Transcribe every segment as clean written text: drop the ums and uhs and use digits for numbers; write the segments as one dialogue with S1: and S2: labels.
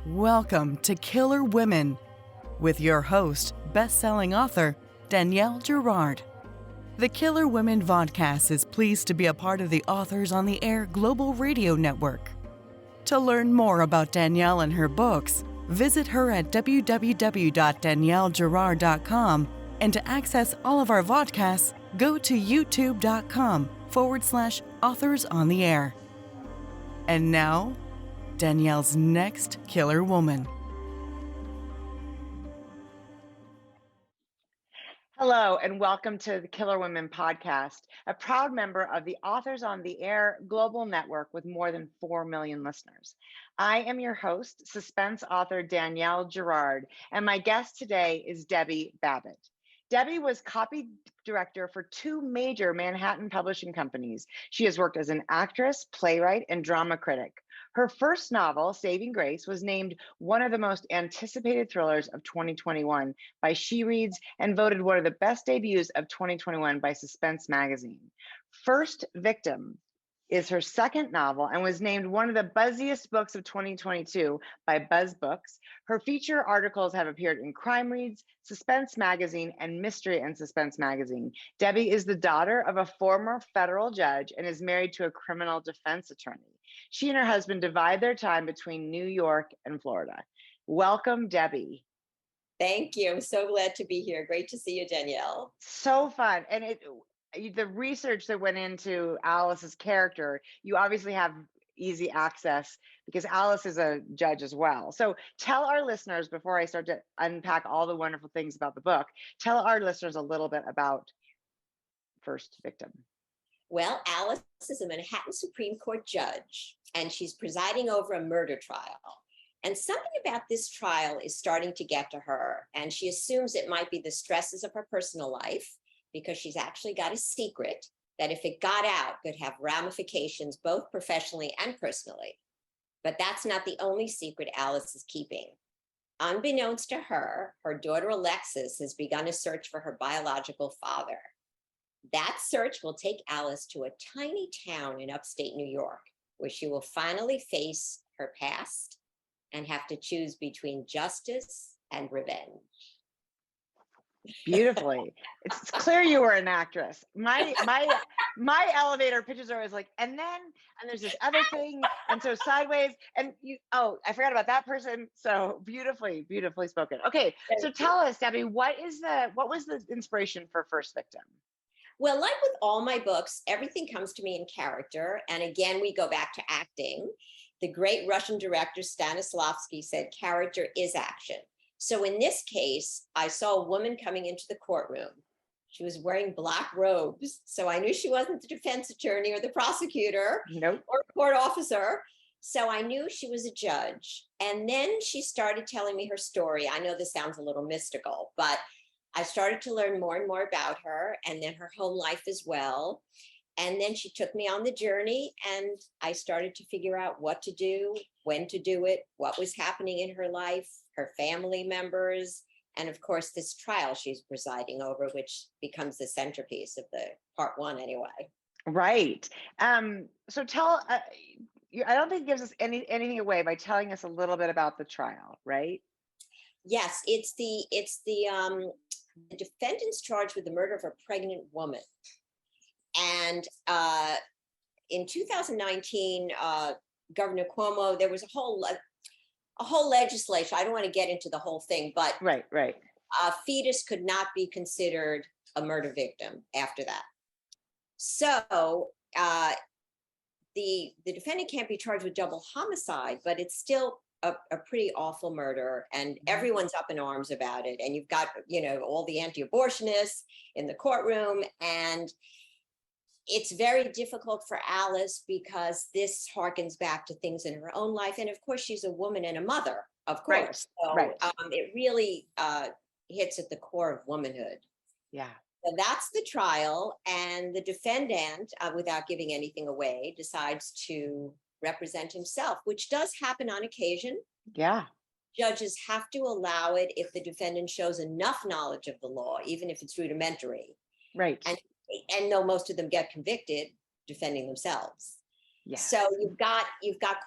S1: Welcome to Killer Women with your host, best-selling author Danielle Girard. The Killer Women vodcast is pleased to be a part of the Authors on the Air Global Radio Network. To learn more about Danielle and her books, visit her at www.daniellegirard.com, and to access all of our vodcasts, go to youtube.com/Authors on the Air. And now, Danielle's next killer woman.
S2: Hello, and welcome to the Killer Women podcast, a proud member of the Authors on the Air global network with more than 4 million listeners. I am your host, suspense author Danielle Girard, and my guest today is Debbie Babitt. Debbie was copy director for 2 major Manhattan publishing companies. She has worked as an actress, playwright, and drama critic. Her first novel, Saving Grace, was named one of the most anticipated thrillers of 2021 by CrimeReads and voted one of the best debuts of 2021 by Suspense magazine. First Victim is her second novel and was named one of the Buzziest Books of 2022 by Buzz Books. Her feature articles have appeared in CrimeReads, Suspense magazine, and Mystery and Suspense magazine. Debbie is the daughter of a former federal judge and is married to a criminal defense attorney. She and her husband divide their time between New York and Florida. Welcome, Debbie.
S3: Thank you. I'm so glad to be here. Great to see you, Danielle.
S2: So fun. And the research that went into Alice's character, you obviously have easy access because Alice is a judge as well. So tell our listeners, before I start to unpack all the wonderful things about the book, tell our listeners a little bit about First Victim.
S3: Well, Alice is a Manhattan Supreme Court judge, and she's presiding over a murder trial. And something about this trial is starting to get to her, and she assumes it might be the stresses of her personal life, because she's actually got a secret that if it got out could have ramifications both professionally and personally. But that's not the only secret Alice is keeping. Unbeknownst to her, her daughter Alexis has begun a search for her biological father. That search will take Alice to a tiny town in upstate New York, where she will finally face her past and have to choose between justice and revenge.
S2: Beautifully. It's clear you were an actress. My elevator pitches are always like, and there's this other thing, and so sideways, and I forgot about that person. So beautifully spoken. Okay, so tell us, Debbie, what was the inspiration for First Victim?
S3: Well, like with all my books, everything comes to me in character, and again, we go back to acting. The great Russian director Stanislavski said, "Character is action." So in this case, I saw a woman coming into the courtroom. She was wearing black robes, so I knew she wasn't the defense attorney or the prosecutor.
S2: Nope.
S3: Or court officer. So I knew she was a judge. And then she started telling me her story. I know this sounds a little mystical, but I started to learn more and more about her, and then her home life as well. And then she took me on the journey, and I started to figure out what to do, when to do it, what was happening in her life, her family members, and of course, this trial she's presiding over, which becomes the centerpiece of the part 1 anyway.
S2: Right. So tell, I don't think it gives us anything away by telling us a little bit about the trial, right?
S3: Yes, it's the defendant's charged with the murder of a pregnant woman. And in 2019, Governor Cuomo, there was a whole legislation. I don't want to get into the whole thing, but
S2: right.
S3: A fetus could not be considered a murder victim after that. So the defendant can't be charged with double homicide, but it's still a pretty awful murder, and everyone's up in arms about it. And you've got, all the anti-abortionists in the courtroom, and it's very difficult for Alice because this harkens back to things in her own life. And of course, she's a woman and a mother, of course.
S2: Right.
S3: So it really hits at the core of womanhood.
S2: Yeah.
S3: So that's the trial. And the defendant, without giving anything away, decides to represent himself, which does happen on occasion.
S2: Yeah.
S3: Judges have to allow it if the defendant shows enough knowledge of the law, even if it's rudimentary.
S2: Right.
S3: And though most of them get convicted, defending themselves.
S2: Yes.
S3: So you've got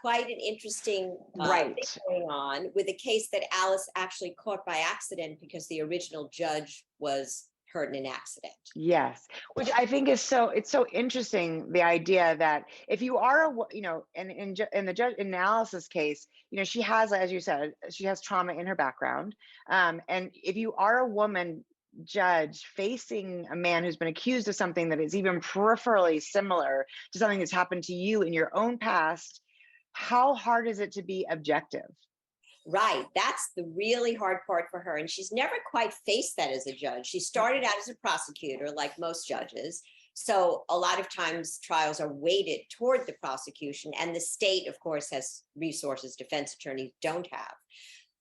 S3: quite an interesting thing going on with a case that Alice actually caught by accident because the original judge was hurt in an accident.
S2: Yes, which I think is it's so interesting, the idea that if you are in the judge analysis case, she has, as you said, she has trauma in her background, and if you are a woman judge facing a man who's been accused of something that is even peripherally similar to something that's happened to you in your own past, how hard is it to be objective?
S3: Right. That's the really hard part for her. And she's never quite faced that as a judge. She started out as a prosecutor, like most judges. So a lot of times trials are weighted toward the prosecution, and the state, of course, has resources defense attorneys don't have.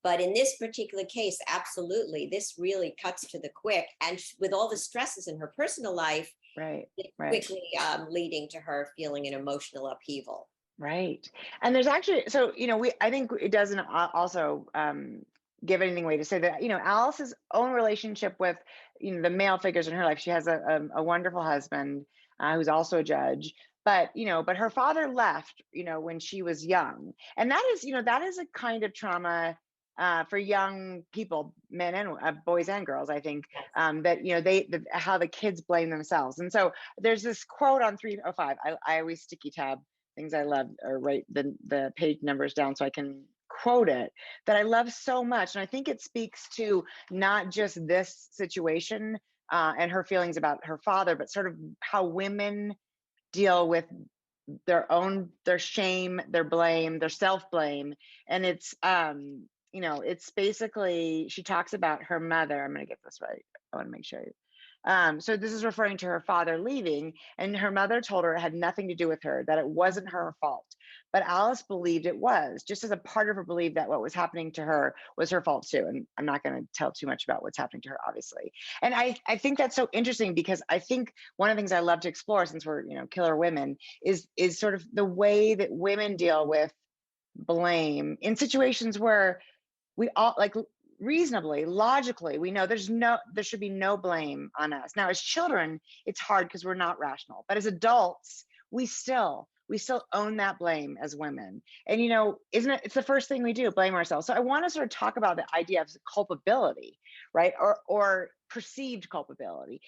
S3: But in this particular case, absolutely, this really cuts to the quick. And with all the stresses in her personal life, quickly leading to her feeling an emotional upheaval.
S2: Right. And there's actually, I think it doesn't also give anything away to say that, Alice's own relationship with, the male figures in her life, she has a wonderful husband who's also a judge, but her father left, when she was young. And that is a kind of trauma for young people, men and boys and girls, I think, that, how the kids blame themselves. And so there's this quote on 305, I always sticky tab things I love, or write the page numbers down so I can quote it, that I love so much. And I think it speaks to not just this situation and her feelings about her father, but sort of how women deal with their shame, their blame, their self-blame. And it's basically, she talks about her mother. I'm going to get this right. I want to make sure. So this is referring to her father leaving, and her mother told her it had nothing to do with her, that it wasn't her fault. But Alice believed it was, just as a part of her believed that what was happening to her was her fault too. And I'm not going to tell too much about what's happening to her, obviously. And I think that's so interesting, because I think one of the things I love to explore, since we're, killer women, is sort of the way that women deal with blame in situations where we all, like, reasonably, logically, we know there should be no blame on us. Now, as children, it's hard because we're not rational, but as adults, we still own that blame as women. And isn't it, it's the first thing we do, blame ourselves. So I want to sort of talk about the idea of culpability, right? Or perceived culpability.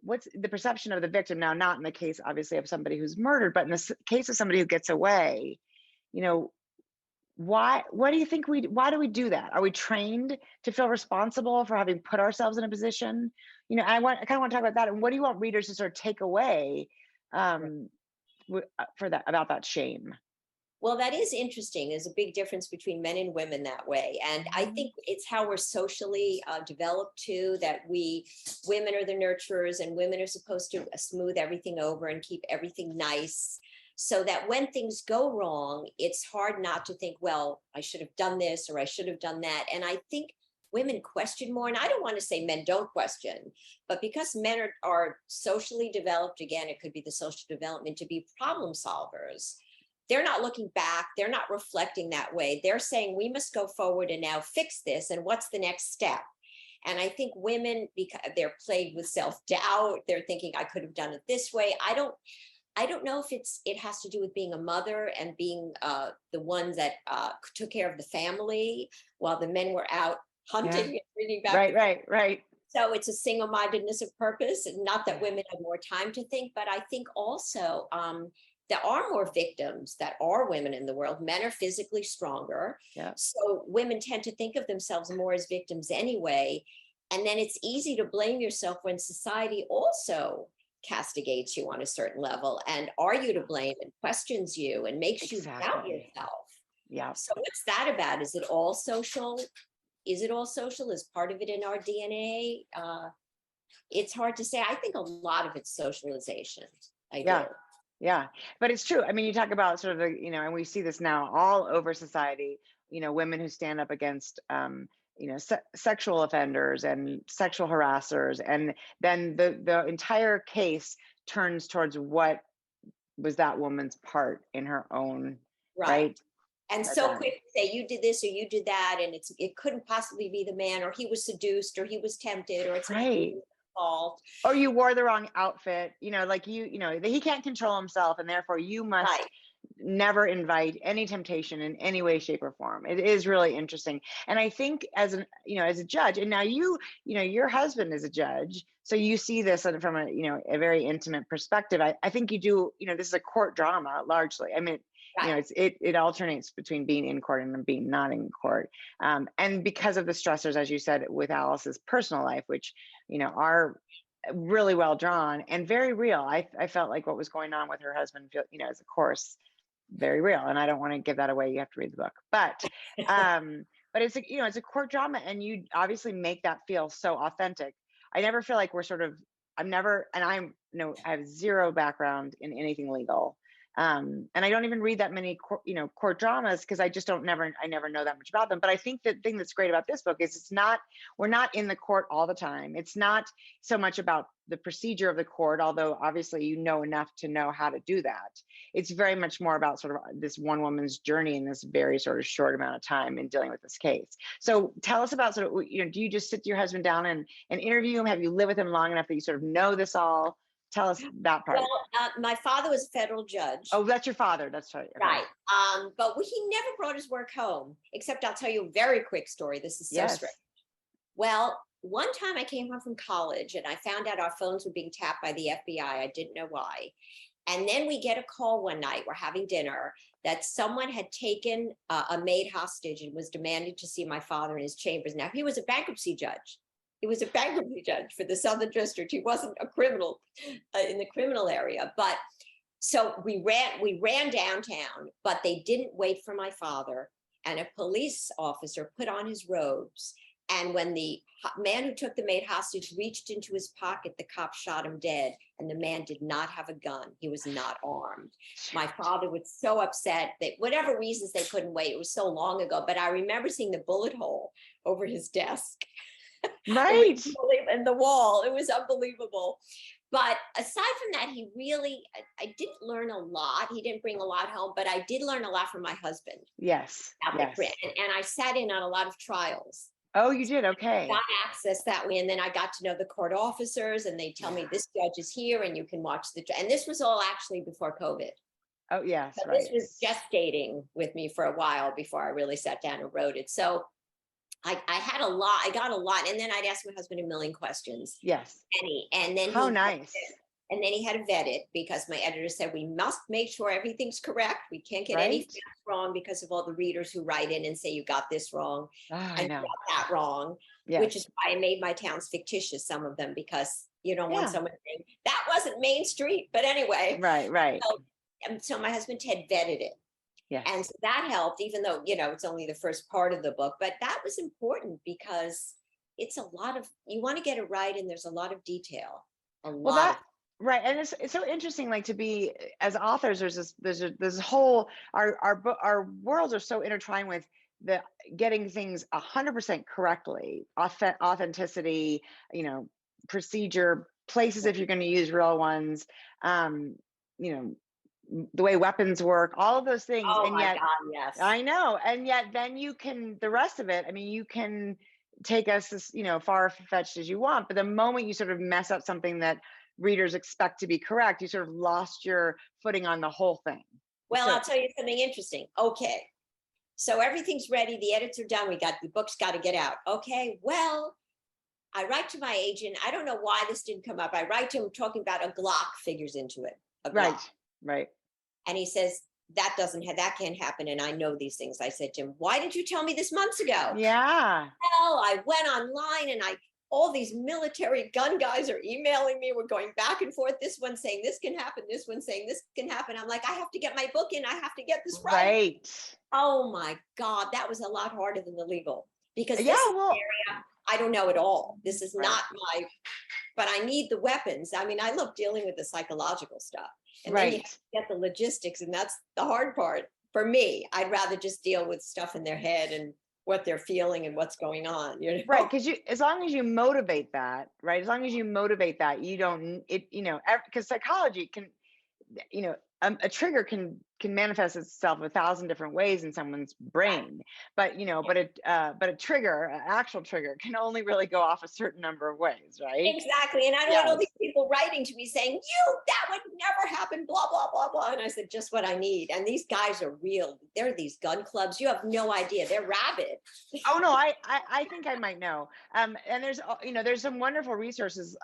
S2: What's the perception of the victim? Now, not in the case, obviously, of somebody who's murdered, but in the case of somebody who gets away, why do we do that? Are we trained to feel responsible for having put ourselves in a position? I kind of want to talk about that. And what do you want readers to sort of take away for that, about that shame?
S3: Well, that is interesting. There's a big difference between men and women that way. And I think it's how we're socially developed too, that women are the nurturers, and women are supposed to smooth everything over and keep everything nice. So that when things go wrong, it's hard not to think, well, I should have done this or I should have done that. And I think women question more. And I don't want to say men don't question, but because men are socially developed, again, it could be the social development to be problem solvers. They're not looking back. They're not reflecting that way. They're saying, we must go forward and now fix this. And what's the next step? And I think women, because they're plagued with self-doubt, they're thinking, I could have done it this way. I don't know if it has to do with being a mother and being the one that took care of the family while the men were out hunting and reading back.
S2: Right.
S3: So it's a single-mindedness of purpose, and not that women have more time to think, but I think also there are more victims that are women in the world. Men are physically stronger. Yeah. So women tend to think of themselves more as victims anyway. And then it's easy to blame yourself when society also castigates you on a certain level, and are you to blame, and questions you and makes you doubt yourself. Yeah. So what's that about? Is it all social? Is part of it in our DNA? It's hard to say. I think a lot of it's socialization. I do.
S2: Yeah, but it's true. I mean, you talk about sort of the, and we see this now all over society, women who stand up against, sexual offenders and sexual harassers. And then the entire case turns towards what was that woman's part in her own, right?
S3: And so quick to say, you did this or you did that, and it couldn't possibly be the man, or he was seduced, or he was tempted, or it's
S2: right.
S3: fault.
S2: Or you wore the wrong outfit, like he can't control himself, and therefore you must
S3: Right.
S2: never invite any temptation in any way, shape, or form. It is really interesting. And I think as as a judge, and now your husband is a judge, so you see this from a very intimate perspective. I think you do, this is a court drama largely. I mean,
S3: Right.
S2: it alternates between being in court and being not in court. And because of the stressors, as you said, with Alice's personal life, which, are really well drawn and very real. I felt like what was going on with her husband, is of course very real. And I don't want to give that away. You have to read the book, but it's it's a court drama, and you obviously make that feel so authentic. I never feel like I have zero background in anything legal. And I don't even read that many court dramas, because I just I never know that much about them. But I think the thing that's great about this book is we're not in the court all the time. It's not so much about the procedure of the court, although obviously you know enough to know how to do that. It's very much more about sort of this one woman's journey in this very sort of short amount of time in dealing with this case. So tell us about do you just sit your husband down and interview him? Have you lived with him long enough that you sort of know this all? Tell us that part.
S3: Well, my father was a federal judge.
S2: Oh, that's your father. That's right. Okay.
S3: Right. But he never brought his work home, except I'll tell you a very quick story. This is so strange. Well, one time I came home from college and I found out our phones were being tapped by the FBI. I didn't know why. And then we get a call one night, we're having dinner, that someone had taken a maid hostage and was demanding to see my father in his chambers. Now, he was a bankruptcy judge. He was a bankruptcy judge for the Southern District. He wasn't a criminal in the criminal area. But so we ran downtown, but they didn't wait for my father. And a police officer put on his robes. And when the man who took the maid hostage reached into his pocket, the cop shot him dead. And the man did not have a gun. He was not armed. My father was so upset that whatever reasons they couldn't wait. It was so long ago, but I remember seeing the bullet hole over his desk.
S2: Right.
S3: In the wall. It was unbelievable. But aside from that, I didn't learn a lot. He didn't bring a lot home, but I did learn a lot from my husband.
S2: Yes. Yes.
S3: And I sat in on a lot of trials.
S2: Oh, you did? Okay.
S3: I got access that way. And then I got to know the court officers, and they tell me this judge is here and you can watch and this was all actually before COVID.
S2: Oh, yes.
S3: So right. This was gestating with me for a while before I really sat down and wrote it. So I got a lot. And then I'd ask my husband a million questions.
S2: Yes.
S3: And then
S2: how nice.
S3: And then he had to vet it, because my editor said, we must make sure everything's correct. We can't get anything wrong because of all the readers who write in and say, you got this wrong.
S2: I know.
S3: You got that wrong, which is why I made my towns fictitious, some of them, because you don't want someone saying, that wasn't Main Street. But anyway.
S2: Right.
S3: So my husband Ted vetted it.
S2: Yes.
S3: And so that helped, even though, it's only the first part of the book, but that was important because it's a lot of, you want to get it right. And there's a lot of detail,
S2: right. And it's so interesting, like, to be, as authors, there's this whole, our worlds are so intertwined with the getting things 100% correctly, authenticity, procedure, places, if you're going to use real ones, the way weapons work, all of those things.
S3: Oh,
S2: and yet,
S3: my God, yes.
S2: I know. And yet then you can, the rest of it, I mean, you can take us as, far-fetched as you want, but the moment you sort of mess up something that readers expect to be correct, you sort of lost your footing on the whole thing.
S3: Well, I'll tell you something interesting. Okay. So everything's ready. The edits are done. The book's got to get out. Okay. Well, I write to my agent. I don't know why this didn't come up. I write to him talking about a Glock figures into it.
S2: Right.
S3: And he says, that can't happen. And I know these things. I said to him, why didn't you tell me this months ago?
S2: Yeah.
S3: Well, I went online and all these military gun guys are emailing me. We're going back and forth. This one saying this can happen. This one saying this can happen. I'm like, I have to get my book in. I have to get this right.
S2: Right.
S3: Oh my God. That was a lot harder than the legal, because this area, I don't know at all. This is not but I need the weapons. I mean, I love dealing with the psychological stuff. And then you have to get the logistics, and that's the hard part for me. I'd rather just deal with stuff in their head and what they're feeling and what's going on.
S2: Right. Because as long as you motivate that, right? As long as you motivate that, you don't, because psychology can, a trigger can manifest itself 1,000 different ways in someone's brain, but a trigger, an actual trigger, can only really go off a certain number of ways, right?
S3: Exactly. And I don't want all
S2: Yes.
S3: these people writing to me saying, that would never happen, blah, blah, blah, blah. And I said, just what I need. And these guys are real. They're these gun clubs. You have no idea. They're rabid.
S2: Oh no, I think I might know. And there's some wonderful resources.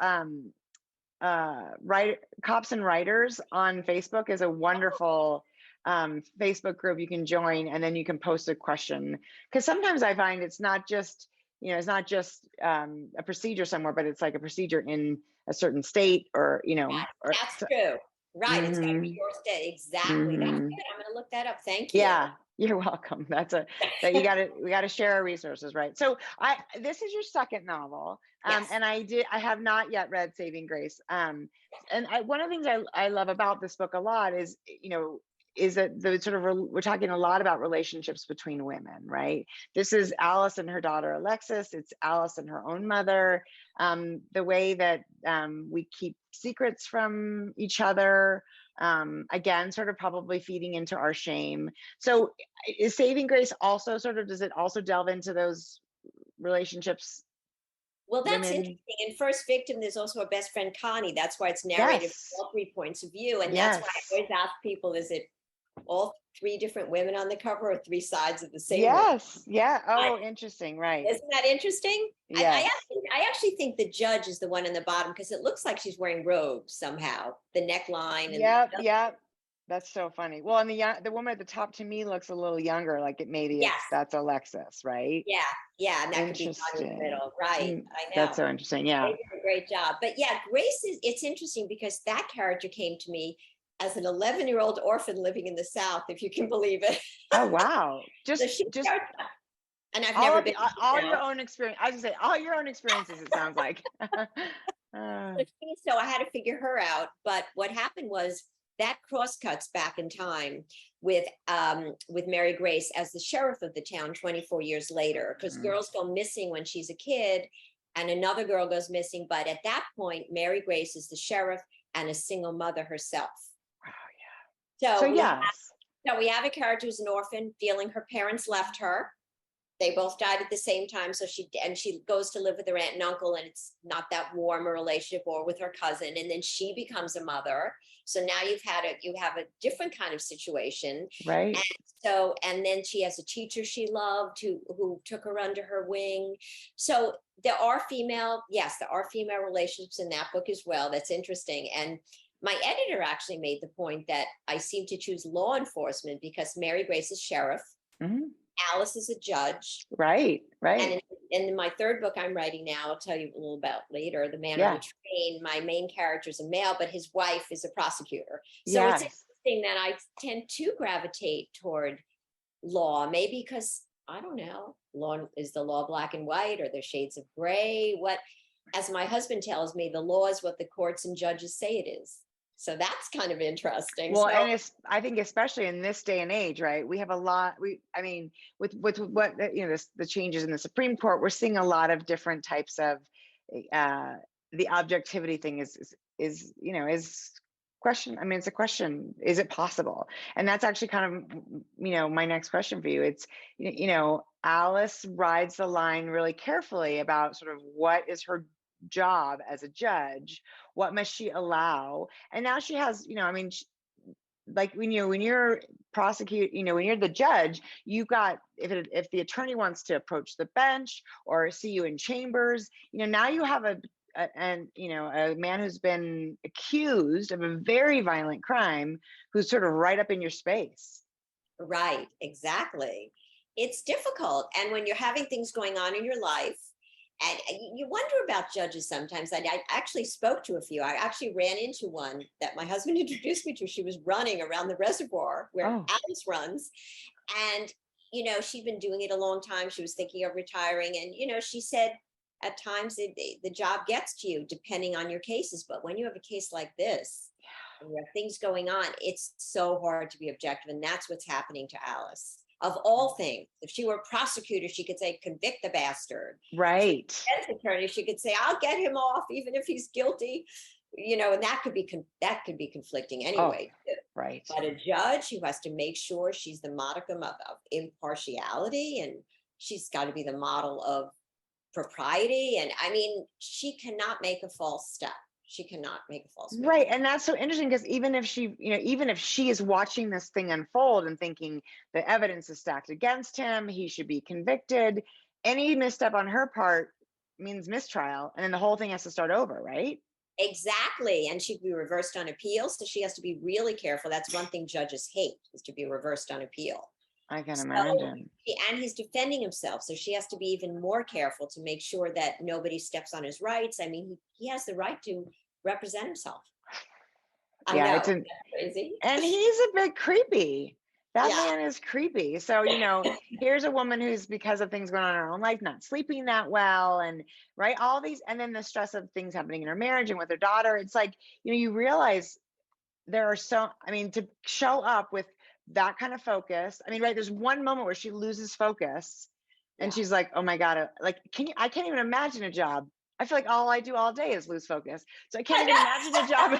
S2: Cops and Writers on Facebook is a wonderful Facebook group you can join, and then you can post a question, because sometimes I find it's not just a procedure somewhere, but it's like a procedure in a certain state, or
S3: That's true. Right. It's got to be your state. Exactly. That's good. I'm going to look that up. Thank you.
S2: Yeah, you're welcome. We got to share our resources, right? So this is your second novel.
S3: Yes.
S2: And I have not yet read Saving Grace. And one of the things I love about this book a lot is that we're talking a lot about relationships between women, right? This is Alice and her daughter Alexis. It's Alice and her own mother. The way that we keep secrets from each other, again, sort of probably feeding into our shame. So is Saving Grace also does it also delve into those relationships?
S3: Well, that's interesting. In First Victim, there's also a best friend, Connie. That's why it's narrated from all 3 points of view. And that's why I always ask people, is it all 3 different women on the cover, or 3 sides of the same woman?
S2: Yeah. Oh, interesting. Right.
S3: Isn't that interesting?
S2: Yes.
S3: I actually think the judge is the one in the bottom, because it looks like she's wearing robes somehow, the neckline. And
S2: Yep. That's so funny. Well, and the woman at the top to me looks a little younger, like that's Alexis, right?
S3: Yeah, and that could be Connie in the middle, right? I know.
S2: That's so interesting. Yeah,
S3: they did a great job. But yeah, Grace it's interesting because that character came to me as an 11-year-old orphan living in the South, if you can believe it.
S2: Oh wow!
S3: And I've never been
S2: all your own experience. I was gonna say all your own experiences. It sounds like.
S3: So I had to figure her out. But what happened was that crosscuts back in time with Mary Grace as the sheriff of the town 24 years later, because girls go missing when she's a kid, and another girl goes missing. But at that point, Mary Grace is the sheriff and a single mother herself.
S2: Wow, yeah.
S3: So we have a character who's an orphan, feeling her parents left her. They both died at the same time. So she goes to live with her aunt and uncle, and it's not that warm a relationship, or with her cousin. And then she becomes a mother. So now you have a different kind of situation.
S2: Right.
S3: And then she has a teacher she loved who took her under her wing. So there are female relationships in that book as well. That's interesting. And my editor actually made the point that I seem to choose law enforcement because Mary Grace is sheriff. Mm-hmm. Alice is a judge.
S2: Right.
S3: And in my third book I'm writing now, I'll tell you a little about later, The Man on the Train, my main character is a male, but his wife is a prosecutor. So it's interesting that I tend to gravitate toward law, maybe because, I don't know, is the law black and white, or there's shades of gray? As my husband tells me, the law is what the courts and judges say it is. So that's kind of interesting.
S2: Well, and I think especially in this day and age, right? We have a lot. With what the changes in the Supreme Court, we're seeing a lot of different types of the objectivity thing is question. I mean, it's a question: is it possible? And that's actually kind of my next question for you. It's Alice rides the line really carefully about sort of what is her job as a judge, what must she allow, and now she has like when you're when you're the judge, you've got, if the attorney wants to approach the bench or see you in chambers, now you have a man who's been accused of a very violent crime, who's sort of right up in your space.
S3: Right, exactly. It's difficult, and when you're having things going on in your life. And you wonder about judges sometimes. I actually spoke to a few. I actually ran into one that my husband introduced me to. She was running around the reservoir where Alice runs. And, she'd been doing it a long time. She was thinking of retiring. And, she said at times the job gets to you depending on your cases. But when you have a case like this, and you have things going on, it's so hard to be objective. And that's what's happening to Alice. Of all things, if she were a prosecutor, she could say, convict the bastard.
S2: Right.
S3: Defense attorney, she could say, I'll get him off, even if he's guilty. And that could be conflicting anyway.
S2: Right.
S3: But a judge who has to make sure she's the modicum of impartiality, and she's got to be the model of propriety. And I mean, she cannot make a false step. She cannot make a false move.
S2: Right. And that's so interesting because even if she, even if she is watching this thing unfold and thinking the evidence is stacked against him, he should be convicted, any misstep on her part means mistrial. And then the whole thing has to start over, right?
S3: Exactly. And she'd be reversed on appeal. So she has to be really careful. That's one thing judges hate, is to be reversed on appeal.
S2: I can
S3: So,
S2: imagine.
S3: and he's defending himself. So she has to be even more careful to make sure that nobody steps on his rights. I mean, he has the right to represent himself. I
S2: Yeah,
S3: know,
S2: it's
S3: that's crazy.
S2: and he's a bit creepy. That
S3: Yeah.
S2: man is creepy. So, here's a woman who's, because of things going on in her own life, not sleeping that well, and right, all these, and then the stress of things happening in her marriage and with her daughter. It's like, you realize there are to show up with that kind of focus. I mean, right, there's one moment where she loses focus and
S3: Yeah.
S2: she's like, oh my God, like, I can't even imagine a job. I feel like all I do all day is lose focus. So I can't even imagine a job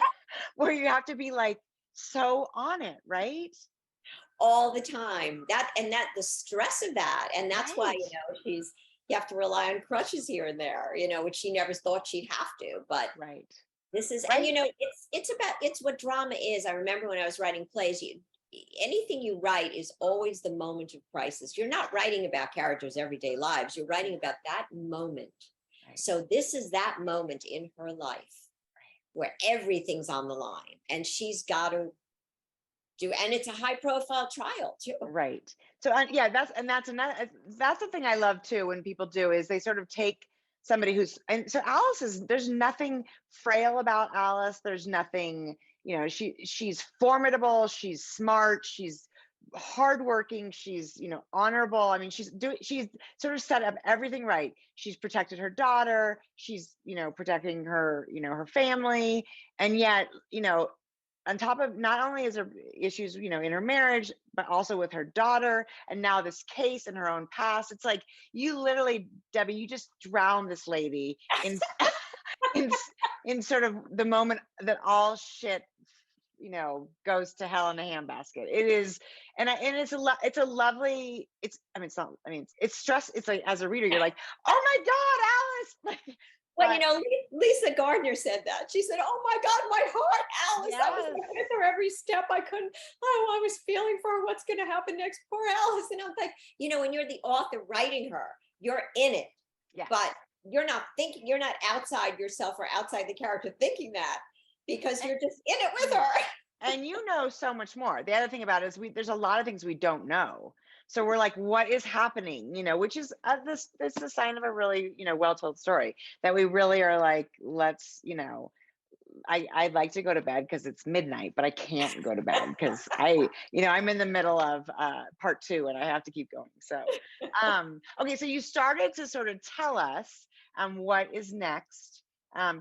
S2: where you have to be like so on it, right?
S3: All the time. That the stress of that. And that's why,
S2: Right.
S3: you have to rely on crutches here and there, which she never thought she'd have to. But
S2: Right.
S3: this is,
S2: Right.
S3: and it's what drama is. I remember when I was writing plays, anything you write is always the moment of crisis. You're not writing about characters' everyday lives. You're writing about that moment.
S2: Right.
S3: So this is that moment in her life where everything's on the line, and she's got to and it's a high profile trial too.
S2: Right. So yeah, that's the thing I love too, when people do, is they sort of take somebody and so there's nothing frail about Alice. There's nothing, she's formidable, she's smart, she's hardworking, she's, honorable. I mean, she's sort of set up everything right. She's protected her daughter, she's, protecting her, her family. And yet, on top of, not only is there issues, in her marriage, but also with her daughter, and now this case in her own past. It's like, you literally, Debbie, you just drowned this lady in in, in sort of the moment that all shit, goes to hell in a handbasket. It is, and it's a lovely, it's stress. It's like, as a reader, you're like, oh my God, Alice.
S3: Well, Lisa Gardner said that. She said, "Oh my God, my heart, Alice."
S2: Yes.
S3: I was like with her every step. I couldn't. Oh, I was feeling for her. What's going to happen next? Poor Alice. And I'm like, when you're the author writing her, you're in it,
S2: Yes.
S3: but you're not thinking. You're not outside yourself or outside the character thinking that, because you're just in it with her.
S2: And so much more. The other thing about it is there's a lot of things we don't know. So we're like, what is happening? Which is this is a sign of a really, well-told story, that we really are like, let's, I'd like to go to bed because it's midnight, but I can't go to bed because I'm in the middle of part 2 and I have to keep going. So, okay. So you started to sort of tell us what is next.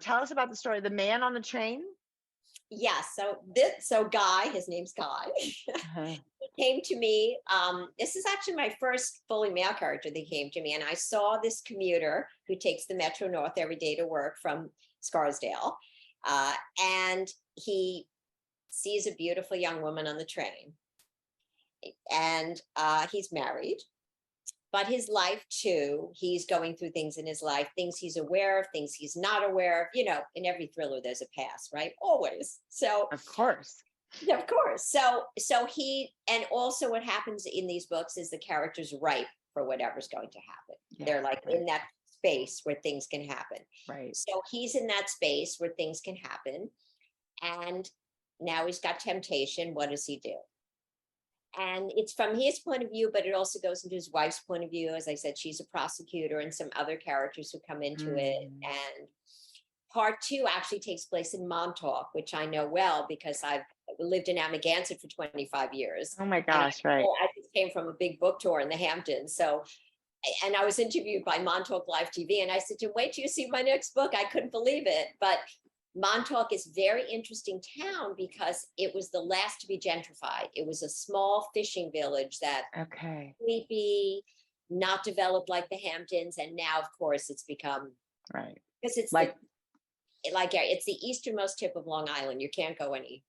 S2: Tell us about the story, The Man on the Train.
S3: Yes. So Guy, his name's Guy.
S2: Uh-huh.
S3: He came to me. This is actually my first fully male character that came to me. And I saw this commuter who takes the Metro North every day to work from Scarsdale. And he sees a beautiful young woman on the train. And he's married. But his life too, he's going through things in his life, things he's aware of, things he's not aware of. In every thriller, there's a past, right? Always. So
S2: Of course.
S3: Yeah, of course. So and also what happens in these books is the character's ripe for whatever's going to happen.
S2: Yeah,
S3: They're like
S2: right.
S3: in that space where things can happen.
S2: Right.
S3: So he's in that space where things can happen. And now he's got temptation. What does he do? And it's from his point of view, but it also goes into his wife's point of view. As I said, she's a prosecutor, and some other characters who come into it. And part 2 actually takes place in Montauk, which I know well because I've lived in Amagansett for 25 years.
S2: Oh my gosh, right.
S3: I just came from a big book tour in the Hamptons. So, and I was interviewed by Montauk Live TV, and I said to him, "Wait till you see my next book." I couldn't believe it. But Montauk is a very interesting town because it was the last to be gentrified. It was a small fishing village that sleepy, not developed like the Hamptons. And now, of course, it's become,
S2: right,
S3: because it's it's the easternmost tip of Long Island. You can't go any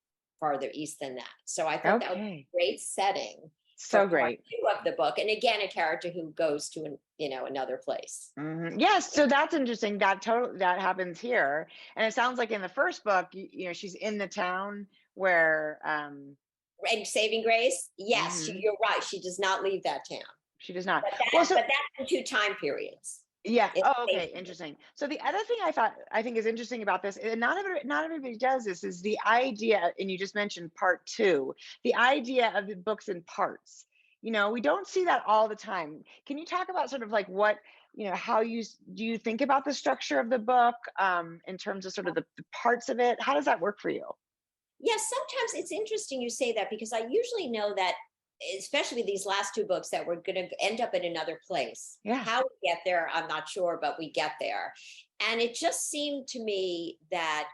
S3: farther east than that. So I thought that was a
S2: Okay.
S3: great setting
S2: So
S3: for part
S2: great.
S3: 2 of the book. And again, a character who goes to another place.
S2: Yes, so that's interesting. That happens here, and it sounds like in the first book, she's in the town where
S3: And Saving Grace, yes,
S2: mhm,
S3: you're right. She does not leave that town.
S2: she does not.
S3: But
S2: Well, so
S3: that's in 2 time periods.
S2: yeah.
S3: It's
S2: Oh, okay.
S3: Saving Grace.
S2: Interesting. So the other thing I think is interesting about this, and not everybody does this, is the idea, and you just mentioned part 2, the idea of the books in parts. We don't see that all the time. Can you talk about sort of like what, how do you think about the structure of the book in terms of sort of the parts of it? How does that work for you?
S3: Yes, sometimes it's interesting you say that because I usually know that, especially these last 2 books, that we're going to end up in another place.
S2: Yeah.
S3: How we get there, I'm not sure, but we get there. And it just seemed to me that,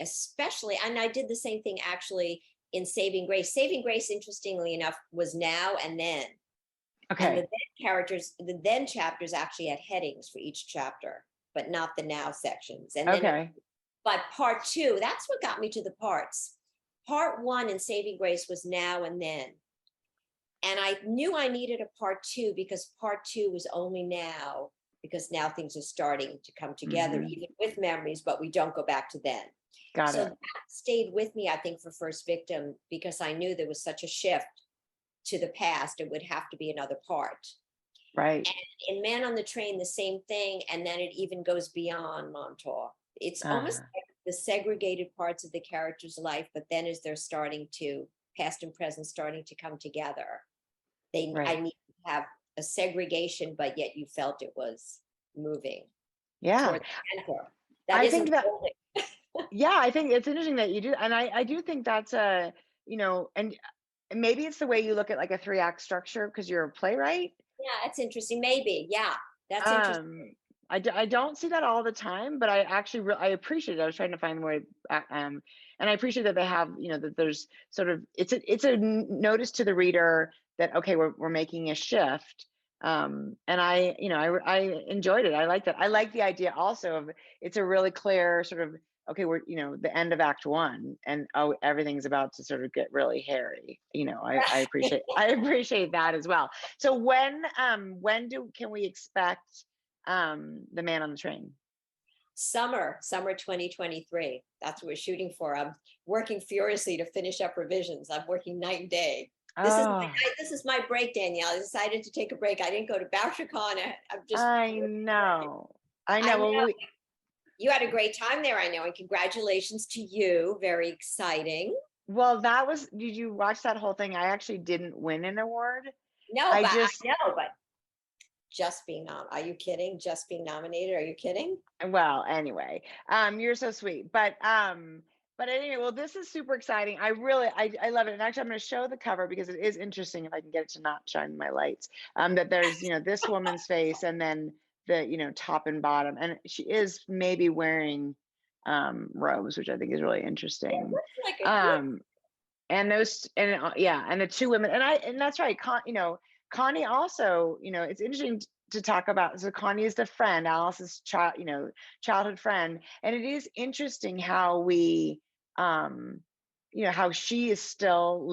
S3: especially, and I did the same thing actually in Saving Grace. Saving Grace, interestingly enough, was now and then. And
S2: Okay.
S3: the then chapters actually had headings for each chapter, but not the now sections. And then,
S2: Okay.
S3: but part 2, that's what got me to the parts. Part 1 in Saving Grace was now and then. And I knew I needed a part 2 because part 2 was only now, because now things are starting to come together,
S2: Mhm.
S3: even with memories, but we don't go back to then.
S2: Got
S3: So
S2: it.
S3: that stayed with me, I think, for First Victim, because I knew there was such a shift to the past. It would have to be another part.
S2: Right.
S3: In Man on the Train, the same thing. And then it even goes beyond Montauk. It's almost
S2: Uh,
S3: like the segregated parts of the character's life, but then as they're starting to, past and present, starting to come together, I
S2: right.
S3: need to have a segregation, but yet you felt it was moving
S2: Yeah.
S3: toward the center. That
S2: I
S3: isn't
S2: think that
S3: holding.
S2: Yeah, I think it's interesting that you do, and I do think that's and maybe it's the way you look at like a 3-act structure because you're a playwright.
S3: Yeah, that's interesting. Maybe. Yeah, that's interesting.
S2: Um, I don't see that all the time, but I actually I appreciate it. I was trying to find a way, and I appreciate that they have, that there's sort of notice to the reader that okay, we're making a shift. And I enjoyed it. I like that. I like the idea also of it's a really clear sort of okay, we're the end of Act 1, and oh, everything's about to sort of get really hairy. I appreciate I appreciate that as well. So when can we expect the Man on the Train?
S3: Summer 2023. That's what we're shooting for. I'm working furiously to finish up revisions. I'm working night and day. This is my
S2: Oh,
S3: night. This is my break, Danielle. I decided to take a break. I didn't go to BoucherCon. I'm just
S2: I
S3: working.
S2: know. I
S3: I
S2: know.
S3: know
S2: Well,
S3: you had a great time there, I know, and congratulations to you. Very exciting.
S2: that was. Did you watch that whole thing? I actually didn't win an award.
S3: No,
S2: I
S3: but I
S2: just
S3: know, but just being are you kidding? Just being nominated? Are you kidding?
S2: Well, anyway, you're so sweet. But anyway, well, this is super exciting. I love it. And actually, I'm going to show the cover because it is interesting if I can get it to not shine my lights. That there's, this woman's face and then the, top and bottom. And she is maybe wearing robes, which I think is really
S3: It
S2: interesting.
S3: looks like a good.
S2: Um, and the two women, and that's right. Connie also, it's interesting to talk about. So Connie is the friend, Alice's childhood friend, and it is interesting how we, how she is still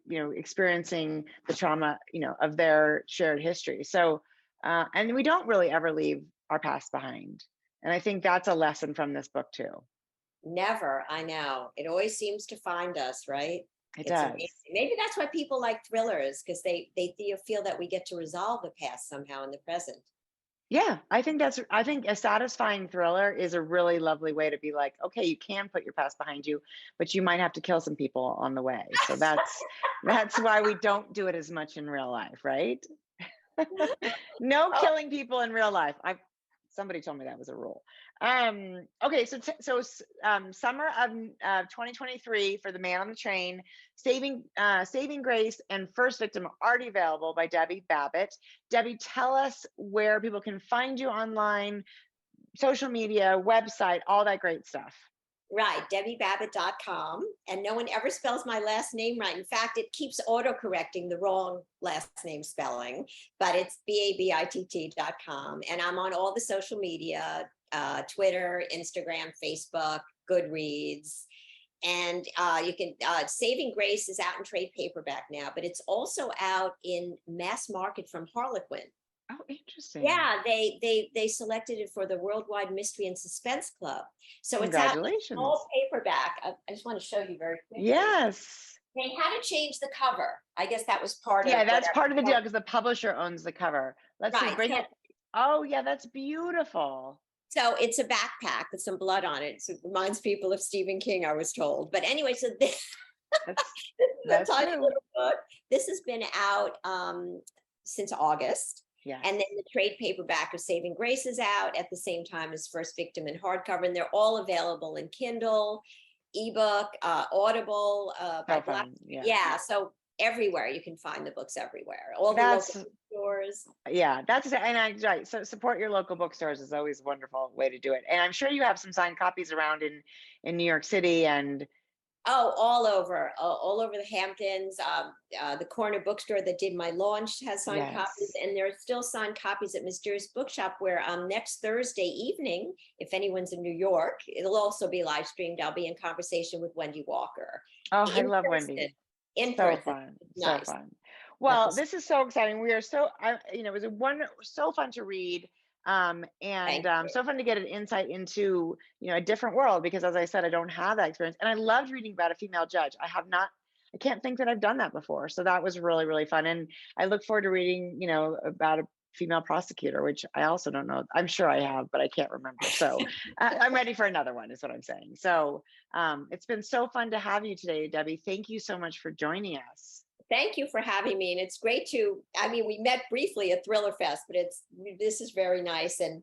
S2: experiencing the trauma, of their shared history. So, and we don't really ever leave our past behind, and I think that's a lesson from this book too.
S3: Never, I know. It always seems to find us, right?
S2: It
S3: It's
S2: does.
S3: amazing. Maybe that's why people like thrillers, because they feel that we get to resolve the past somehow in the present.
S2: Yeah, I think a satisfying thriller is a really lovely way to be like, okay, you can put your past behind you, but you might have to kill some people on the way. So that's why we don't do it as much in real life, right? No
S3: Oh,
S2: killing people in real life. Somebody told me that was a rule. Okay, summer of 2023 for The Man on the Train, Saving Grace, and First Victim are already available by Debbie Babitt. Debbie, tell us where people can find you online, social media, website, all that great stuff.
S3: right, debbiebabitt.com. And no one ever spells my last name right. In fact, it keeps auto-correcting the wrong last name spelling, but it's BABITT.com. And I'm on all the social media, Twitter, Instagram, Facebook, Goodreads. And you can, Saving Grace is out in trade paperback now, but it's also out in mass market from Harlequin.
S2: Oh, interesting.
S3: Yeah, they selected it for the Worldwide Mystery and Suspense Club. So it's out in
S2: Congratulations.
S3: all paperback. I just want to show you very quickly.
S2: Yes.
S3: They had to change the cover. I guess that was part of
S2: Yeah, that's
S3: whatever.
S2: part of the deal because the publisher owns the cover. Let's see,
S3: Right.
S2: bring
S3: So,
S2: it. Oh, yeah, that's beautiful.
S3: so it's a backpack with some blood on it. So it reminds people of Stephen King, I was told. But anyway, so this,
S2: That's
S3: this is
S2: that's
S3: a tiny
S2: true.
S3: little book. This has been out since August.
S2: Yeah.
S3: And then the trade paperback of Saving Grace is out at the same time as First Victim in hardcover. And they're all available in Kindle, ebook, Audible, by
S2: So
S3: Black.
S2: fun. Yeah.
S3: Yeah, so everywhere you can find the books everywhere. All the
S2: That's
S3: local stores.
S2: yeah, that's and I right. So support your local bookstores is always a wonderful way to do it. And I'm sure you have some signed copies around in New York City and
S3: Oh, all over the Hamptons. The corner bookstore that did my launch has signed copies,
S2: yes.
S3: and there are still signed copies at Mysterious Bookshop. Where next Thursday evening, if anyone's in New York, it'll also be live streamed. I'll be in conversation with Wendy Walker.
S2: Oh, I
S3: In
S2: love
S3: person.
S2: Wendy.
S3: In
S2: So
S3: person.
S2: fun.
S3: Nice.
S2: So fun. Well, this is so exciting. We are so, it was so fun to read, and
S3: Thank you.
S2: so fun to get an insight into, a different world because, as I said, I don't have that experience, and I loved reading about a female judge. I can't think that I've done that before, so that was really, really fun, and I look forward to reading, about a female prosecutor, which I also don't know. I'm sure I have, but I can't remember. So I'm ready for another one, is what I'm saying. So it's been so fun to have you today, Debbie. Thank you so much for joining us.
S3: Thank you for having me, and it's great to. I mean, we met briefly at Thriller Fest, but this is very nice, and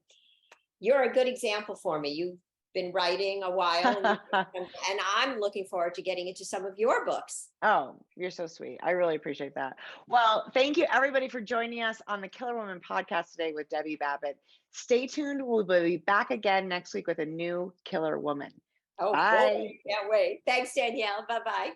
S3: you're a good example for me. You've been writing a while, and I'm looking forward to getting into some of your books.
S2: Oh, you're so sweet. I really appreciate that. Well, thank you everybody for joining us on the Killer Woman podcast today with Debbie Babitt. Stay tuned. We'll be back again next week with a new Killer Woman.
S3: Oh,
S2: Bye.
S3: boy. Can't wait. Thanks, Danielle. Bye-bye.